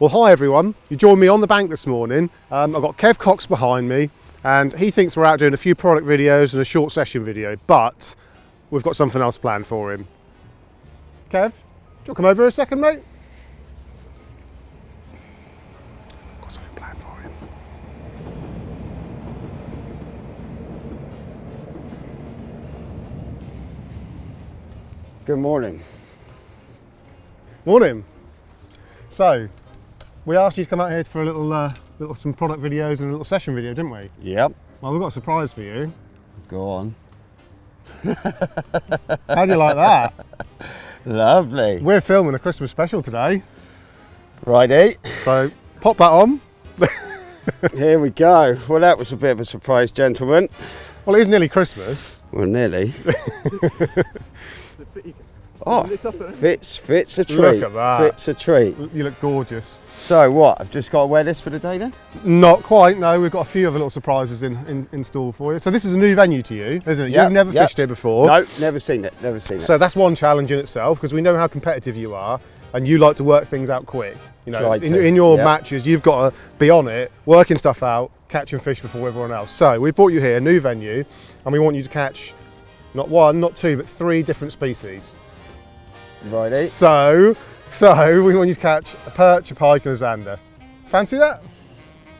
Well, hi everyone. You joined me on the bank this morning. I've got Kev Cox behind me, and he thinks we're out doing a few product videos and a short session video, but we've got something else planned for him. Kev, do you want to come over a second, mate? Got something planned for him. Good morning. Morning. So, we asked you to come out here for a little some product videos and a little session video, didn't we? Yep. Well, we've got a surprise for you. Go on. How do you like that? Lovely. We're filming a Christmas special today, Righty. so pop that on. Here we go. Well, that was a bit of a surprise, gentlemen. Well, it is nearly Christmas. Well, nearly. Oh, fits a treat. Look at that. Fits a treat. You look gorgeous. So what? I've just got to wear this for the day then? Not quite, no. We've got a few other little surprises in store for you. So this is a new venue to you, isn't it? Yep, You've never yep. fished here before. No, never seen it. Never seen it. So that's one challenge in itself, because we know how competitive you are and you like to work things out quick. You know, Try to, in your yep. matches, you've got to be on it, working stuff out, catching fish before everyone else. So we brought you here, a new venue, and we want you to catch not one, not two, but 3 different species. Righty. So we want you to catch a perch, a pike, and a zander. Fancy that?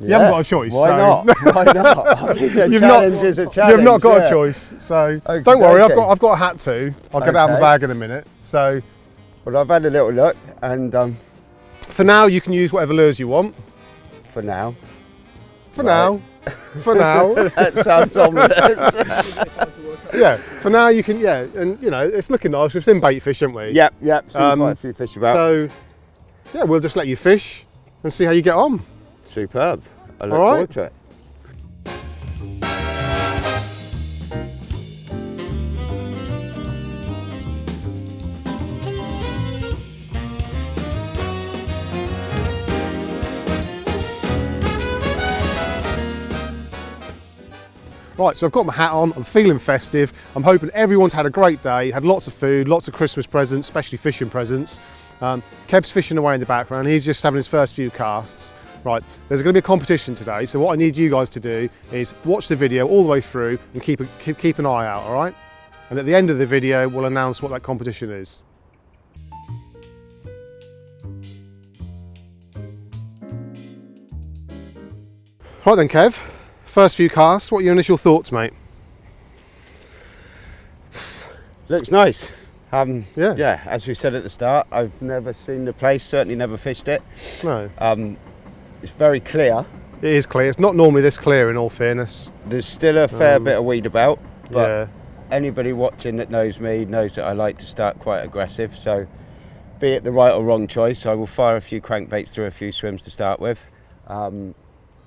You haven't got a choice. Why so. not? Why not? I mean, a challenge is a challenge. You've not got a choice. So Okay, don't worry, okay. I've got a hat too. I'll get it out of my Okay. bag in a minute. So Well, I've had a little look, and for now, you can use whatever lures you want. for now. For Right. now. For now. That sounds ominous. Yeah. For now, you can. Yeah, and you know it's looking nice. We've seen bait fish, haven't we? Yep. Seen quite a few fish about. So yeah, we'll just let you fish and see how you get on. Superb. I look All right. forward to it. Right, so I've got my hat on, I'm feeling festive, I'm hoping everyone's had a great day, had lots of food, lots of Christmas presents, especially fishing presents. Kev's fishing away in the background, he's just having his first few casts. Right, there's going to be a competition today, so what I need you guys to do is watch the video all the way through and keep an eye out, all right? And at the end of the video, we'll announce what that competition is. Right then, Kev. First few casts, what are your initial thoughts, mate? Looks nice. Yeah. As we said at the start, I've never seen the place, certainly never fished it. No. It's very clear. It is clear. It's not normally this clear, in all fairness. There's still a fair bit of weed about, but Yeah. anybody watching that knows me knows that I like to start quite aggressive, so be it the right or wrong choice, I will fire a few crankbaits through a few swims to start with.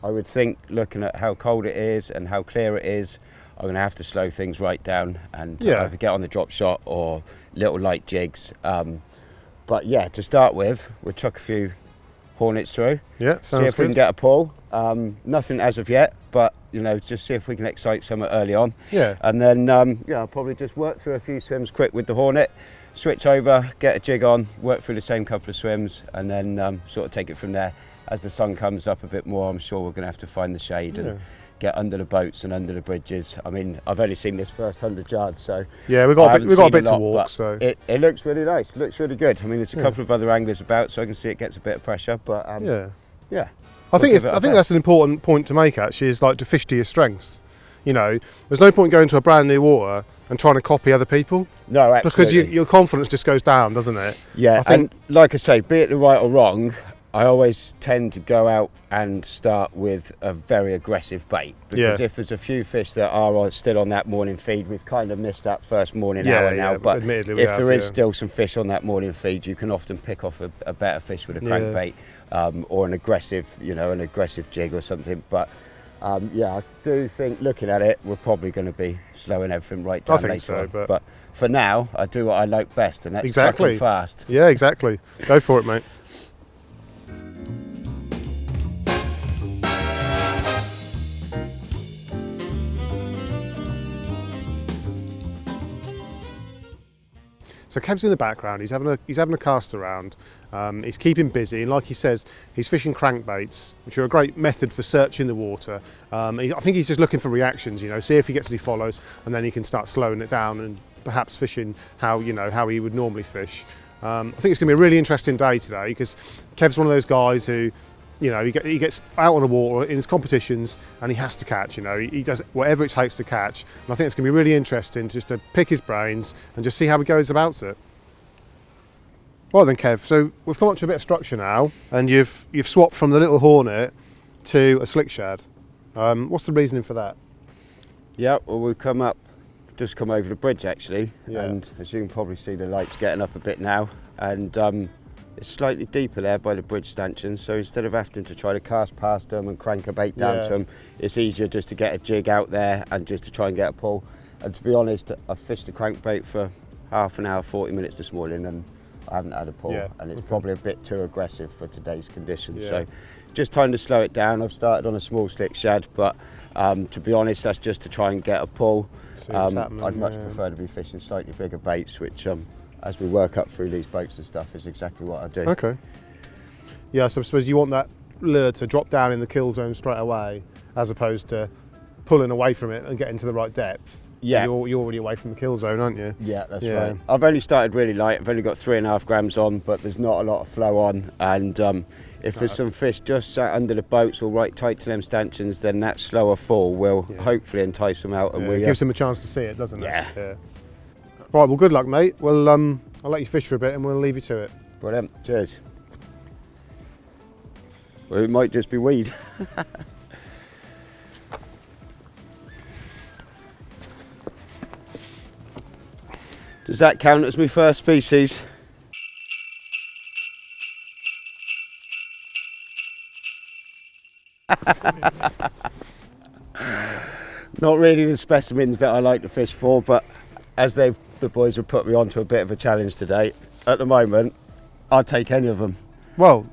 I would think, looking at how cold it is and how clear it is, I'm going to have to slow things right down and either get on the drop shot or little light jigs. But yeah, to start with, we'll chuck a few hornets through. Yeah, See sounds if we can good. get a pull. Nothing as of yet, but you know, just see if we can excite some early on. Yeah. And then I'll probably just work through a few swims quick with the hornet, switch over, get a jig on, work through the same couple of swims, and then sort of take it from there. As the sun comes up a bit more, I'm sure we're going to have to find the shade and get under the boats and under the bridges. I mean, I've only seen this first 100 yards, so Yeah, we've got a bit to walk, but so it looks really nice. It looks really good. I mean, there's a couple of other anglers about, so I can see it gets a bit of pressure. But yeah. I think that's an important point to make. Actually, is like to fish to your strengths. You know, there's no point going to a brand new water and trying to copy other people. No, absolutely. Because your confidence just goes down, doesn't it? Yeah, I think, and like I say, be it the right or wrong, I always tend to go out and start with a very aggressive bait, because if there's a few fish that are still on that morning feed, we've kind of missed that first morning hour now, but admittedly if there is still some fish on that morning feed, you can often pick off a better fish with a crankbait or an aggressive jig or something. But I do think, looking at it, we're probably going to be slowing everything right down later on. But for now, I do what I like best, and that's chucking fast. Yeah, exactly. Go for it, mate. So Kev's in the background. He's having a cast around. He's keeping busy, and like he says, he's fishing crankbaits, which are a great method for searching the water. I think he's just looking for reactions, see if he gets any follows, and then he can start slowing it down and perhaps fishing how he would normally fish. I think it's going to be a really interesting day today because Kev's one of those guys who, he gets out on the water in his competitions and he has to catch. He does whatever it takes to catch. And I think it's going to be really interesting just to pick his brains and just see how he goes about it. Right then, Kev, so we've come up to a bit of structure now, and you've swapped from the little hornet to a slick shad. What's the reasoning for that? Yeah, well, we've come over the bridge actually, Yeah. and as you can probably see, the light's getting up a bit now, and it's slightly deeper there by the bridge stanchions, so instead of having to try to cast past them and crank a bait down to them, it's easier just to get a jig out there and just to try and get a pull. And to be honest, I've fished the crankbait for half an hour, 40 minutes this morning, and I haven't had a pull, and it's probably a bit too aggressive for today's conditions. Yeah. So just trying to slow it down. I've started on a small slick shad, but to be honest, that's just to try and get a pull. I'd much prefer to be fishing slightly bigger baits, which as we work up through these boats and stuff is exactly what I do. Okay. Yeah, so I suppose you want that lure to drop down in the kill zone straight away, as opposed to pulling away from it and getting to the right depth. Yeah. You're already away from the kill zone, aren't you? Yeah, that's right. I've only started really light. I've only got 3.5 grams on, but there's not a lot of flow on. And if there's some fish just sat under the boats or right tight to them stanchions, then that slower fall will hopefully entice them out. And it gives them a chance to see it, doesn't it? Yeah. Right, well, good luck, mate. Well, I'll let you fish for a bit and we'll leave you to it. Brilliant. Cheers. Well, it might just be weed. Does that count as my first species? Not really the specimens that I like to fish for, but as the boys have put me onto a bit of a challenge today, at the moment, I'll take any of them. Well,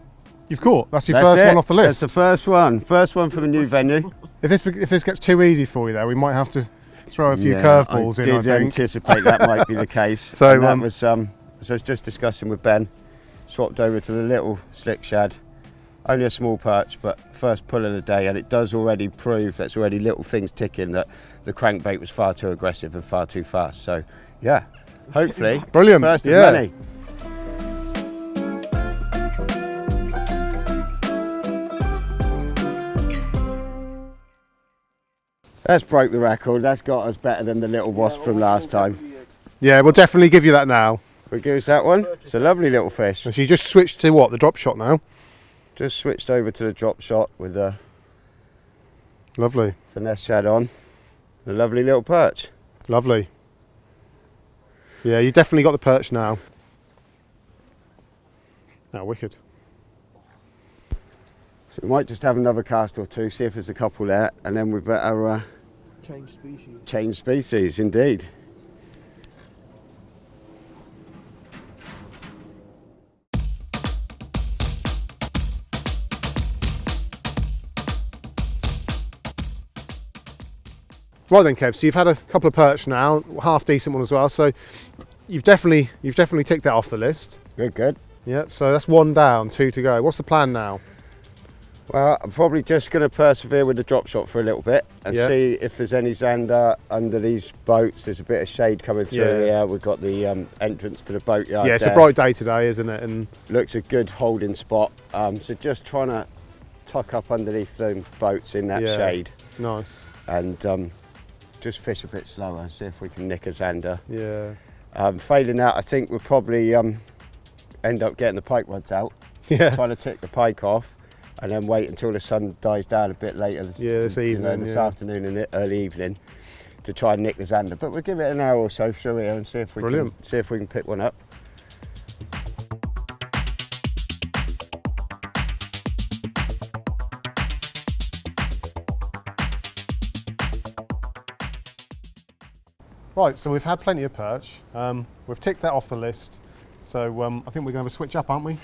you've caught. That's your first one off the list. That's the first one. First one for the new venue. If this gets too easy for you, though, we might have to throw a few curveballs in. I did think. anticipate that might be the case. So that was so I was just discussing with Ben. Swapped over to the little slick shad. Only a small perch, but first pull of the day, and it does already prove that's already little things ticking that the crankbait was far too aggressive and far too fast. So yeah, hopefully brilliant. First of many. That's broke the record. That's got us better than the little wasp from last time. Yeah, we'll definitely give you that now. We'll give us that one. It's a lovely little fish. So you just switched to what? The drop shot now? Just switched over to the drop shot with the Lovely. finesse shad on. A lovely little perch. Lovely. Yeah, you definitely got the perch now. Oh, wicked. So we might just have another cast or two, see if there's a couple there, and then we better Change species. change species, indeed. Right then, Kev, so you've had a couple of perch now, half decent one as well, so you've definitely ticked that off the list. Good, good. Yeah, so that's one down, 2 to go. What's the plan now? Well, I'm probably just going to persevere with the drop shot for a little bit and see if there's any zander under these boats. There's a bit of shade coming through here. We've got the entrance to the boatyard. Yeah, it's there. a bright day today, isn't it? And looks a good holding spot. So just trying to tuck up underneath them boats in that shade. Nice. And just fish a bit slower and see if we can nick a zander. Yeah. Failing that, I think we'll probably end up getting the pike rods out. Yeah. Trying to tick the pike off and then wait until the sun dies down a bit later this evening, this afternoon and early evening to try and nick the zander. But we'll give it an hour or so through here and see if we can pick one up. Right, so we've had plenty of perch. We've ticked that off the list. So I think we're going to have a switch up, aren't we?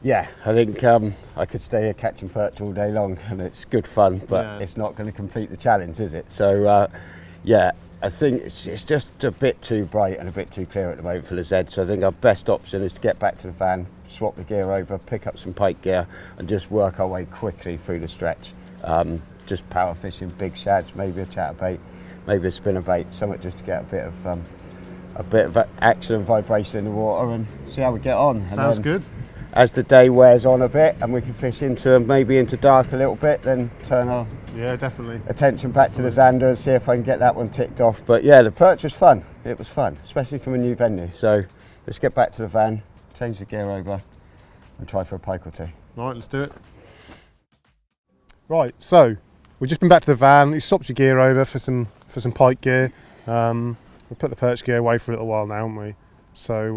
Yeah, I think I could stay here catching perch all day long and it's good fun, but it's not going to complete the challenge, is it? So yeah, I think it's just a bit too bright and a bit too clear at the moment for the Z, so I think our best option is to get back to the van, swap the gear over, pick up some pike gear and just work our way quickly through the stretch. Just power fishing, big shads, maybe a chatterbait, maybe a spinnerbait, something just to get a bit of action and vibration in the water and see how we get on. Sounds good. As the day wears on a bit and we can fish maybe into dark a little bit, then turn our definitely attention back to the zander and see if I can get that one ticked off. But yeah, the perch was fun. It was fun, especially from a new venue. So let's get back to the van, change the gear over and try for a pike or two. Right, let's do it. Right, so we've just been back to the van. You swapped your gear over for some pike gear. We'll put the perch gear away for a little while now, haven't we? So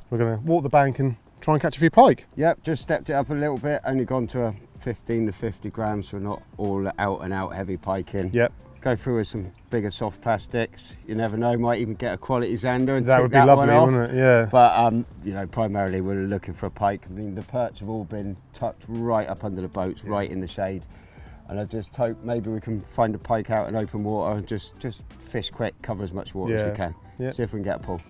we're going to walk the bank and try and catch a few pike. Yep, just stepped it up a little bit, only gone to a 15 to 50 grams, so not all out and out heavy piking. Yep. Go through with some bigger soft plastics. You never know, might even get a quality zander and that would be lovely, wouldn't it? Yeah. But you know, primarily we're looking for a pike. I mean, the perch have all been tucked right up under the boats, right in the shade. And I just hope maybe we can find a pike out in open water and just fish quick, cover as much water as we can. Yeah. See if we can get a pull.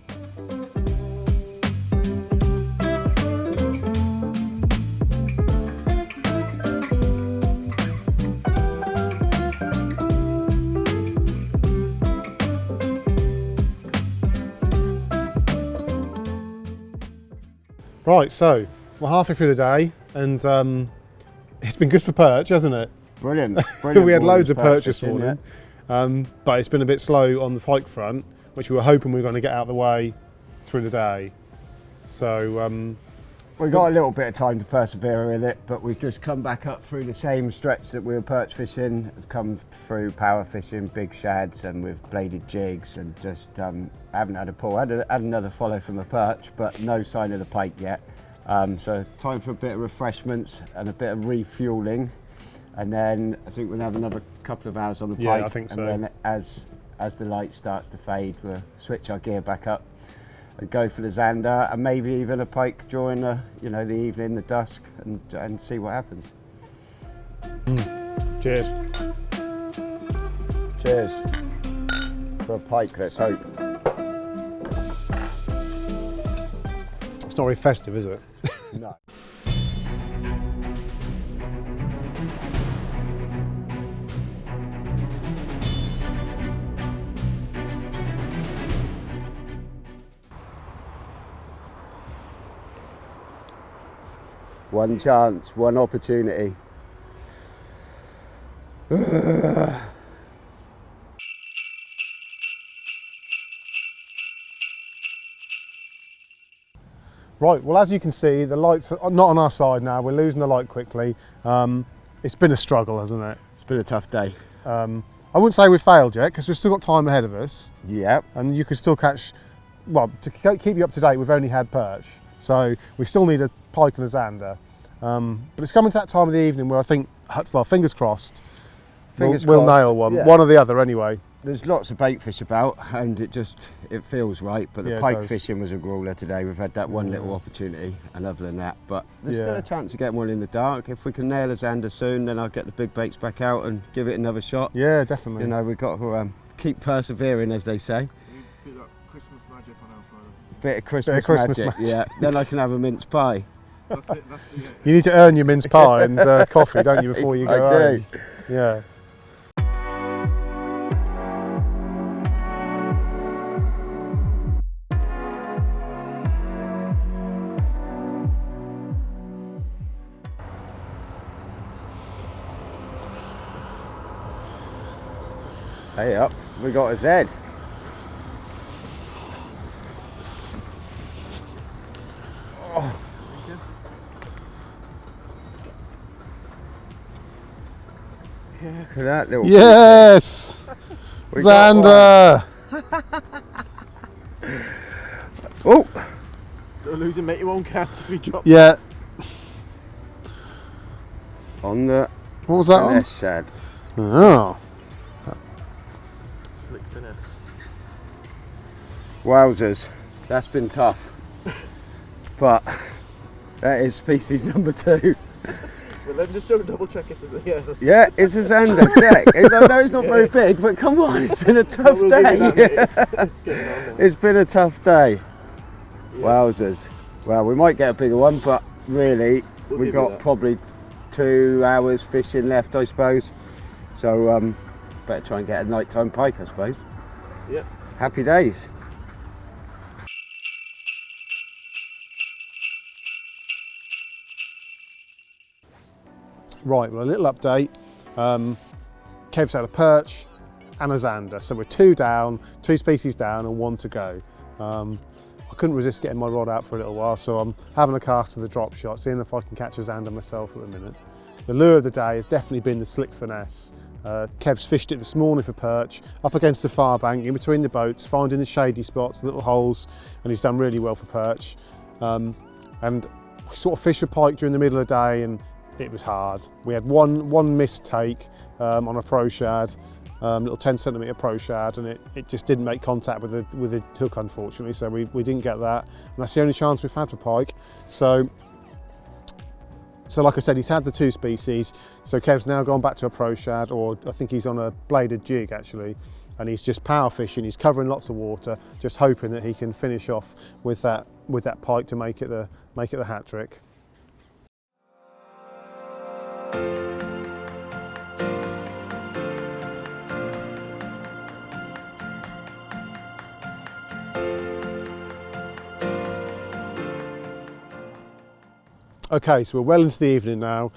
Right, so we're halfway through the day and it's been good for perch, hasn't it? Brilliant. We had loads of perch this morning, but it's been a bit slow on the pike front, which we were hoping we were going to get out of the way through the day. So we got a little bit of time to persevere with it, but we've just come back up through the same stretch that we were perch fishing. We've come through power fishing, big shads and with bladed jigs, and just haven't had a pull. Had another follow from a perch, but no sign of the pike yet. So time for a bit of refreshments and a bit of refueling. And then I think we'll have another couple of hours on the pike. Yeah, I think so. And then as the light starts to fade, we'll switch our gear back up and go for the zander and maybe even a pike during the the evening, the dusk, and see what happens. Cheers. Cheers. For a pike, let's hope. It's not very festive, is it? No. One chance, one opportunity. Right, well, as you can see, the lights are not on our side now. We're losing the light quickly. It's been a struggle, hasn't it? It's been a tough day. I wouldn't say we've failed yet, because we've still got time ahead of us. Yep. And you can still catch, well, to keep you up to date, we've only had perch. So we still need a pike and a zander. But it's coming to that time of the evening where I think, well, fingers crossed, we'll nail one. Yeah. One or the other anyway. There's lots of bait fish about and it feels right, but the pike fishing was a grueler today. We've had that one little opportunity, and other than that, but there's still a chance to get one in the dark. If we can nail a zander soon, then I'll get the big baits back out and give it another shot. Yeah, definitely. You know, we've got to keep persevering, as they say. Bit of Christmas magic on our side. Bit of Christmas magic. Yeah. Then I can have a mince pie. That's it. You need to earn your mince pie and coffee, don't you, before you go home? I do. Yeah. Hey up, we got a Z. Oh. Look at that little Yes! Zander! Oh! Don't lose him, mate, he won't count if he drops. Yeah. On the What was that on? finesse shad. Oh. Slick finesse. Wowzers, that's been tough. But that is species number 2. But then just double check it. Yeah, it's a zander, check. I know it's not very big, but come on, it's been a tough day. It's been a tough day. Yeah. Wowzers. Well, we might get a bigger one, but really, we've got probably 2 hours fishing left, I suppose. So, better try and get a nighttime pike, I suppose. Yeah. Happy days. Right, well, a little update. Kev's had a perch and a zander, so we're 2 down, 2 species down and 1 to go. I couldn't resist getting my rod out for a little while, so I'm having a cast of the drop shot, seeing if I can catch a zander myself at the minute. The lure of the day has definitely been the slick finesse. Kev's fished it this morning for perch, up against the far bank, in between the boats, finding the shady spots, the little holes, and he's done really well for perch. And we sort of fished for pike during the middle of the day, and it was hard. We had one missed take on a pro shad, little 10cm pro shad, and it just didn't make contact with the hook, unfortunately, so we didn't get that, and that's the only chance we've had for pike. So like I said, he's had the 2 species, so Kev's now gone back to a pro shad, or I think he's on a bladed jig actually, and he's just power fishing. He's covering lots of water, just hoping that he can finish off with that pike to make it the hat trick. Okay, so we're well into the evening now.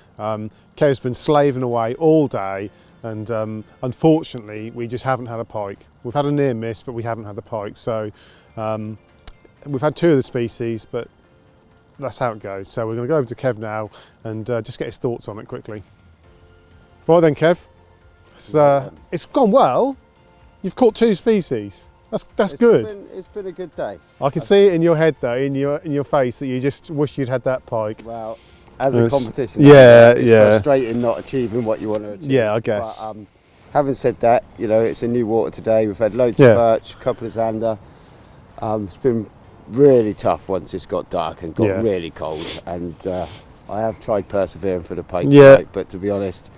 Kev's been slaving away all day, and unfortunately we just haven't had a pike. We've had a near miss, but we haven't had the pike. So we've had 2 of the species, but that's how it goes. So we're going to go over to Kev now and just get his thoughts on it quickly. Right then, Kev, it's gone well. You've caught 2 species. That's good. It's been a good day. I can see it in your head though, in your face, that you just wish you'd had that pike. Well, as a competition, it's frustrating not achieving what you want to achieve. Yeah, I guess. But, having said that, you know, it's a new water today. We've had loads of perch, a couple of zander. It's been really tough once it's got dark and got really cold, and I have tried persevering for the pike tonight, but to be honest,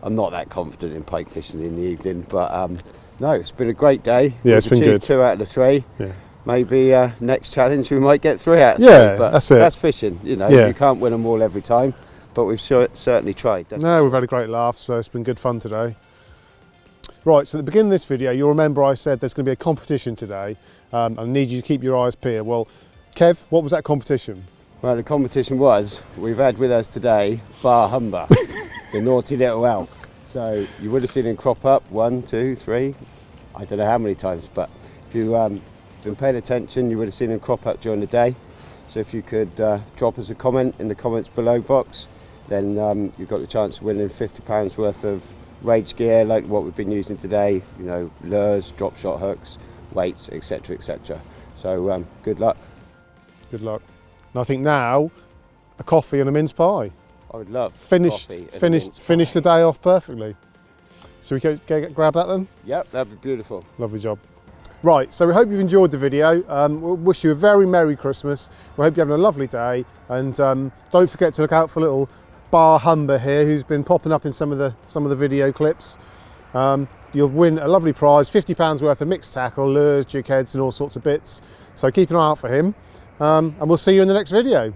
I'm not that confident in pike fishing in the evening. But no, it's been a great day. Yeah, it's been good. 2 out of the 3. Yeah. Maybe next challenge we might get 3 out of 3. Yeah, but that's it. That's fishing, you know. You can't win them all every time, but we've certainly tried. No, we've had a great laugh, so it's been good fun today. Right, so at the beginning of this video, you'll remember I said there's going to be a competition today. I need you to keep your eyes peeled. Well, Kev, what was that competition? Well, the competition was, we've had with us today Bar Humber, the naughty little elf. So you would have seen him crop up 1, 2, 3, I don't know how many times, but if you've been paying attention, you would have seen him crop up during the day. So if you could drop us a comment in the comments below box, then you've got the chance of winning £50 worth of Rage gear, like what we've been using today, you know, lures, drop shot hooks, weights, etc, etc. So good luck. Good luck. And I think now, a coffee and a mince pie. I would love finish the day off perfectly. So we go grab that then? Yep, that'd be beautiful. Lovely job. Right, so we hope you've enjoyed the video. We wish you a very Merry Christmas. We hope you're having a lovely day, and don't forget to look out for little Bar Humber here, who's been popping up in some of the video clips. You'll win a lovely prize, £50 worth of mixed tackle, lures, jig heads and all sorts of bits. So keep an eye out for him, and we'll see you in the next video.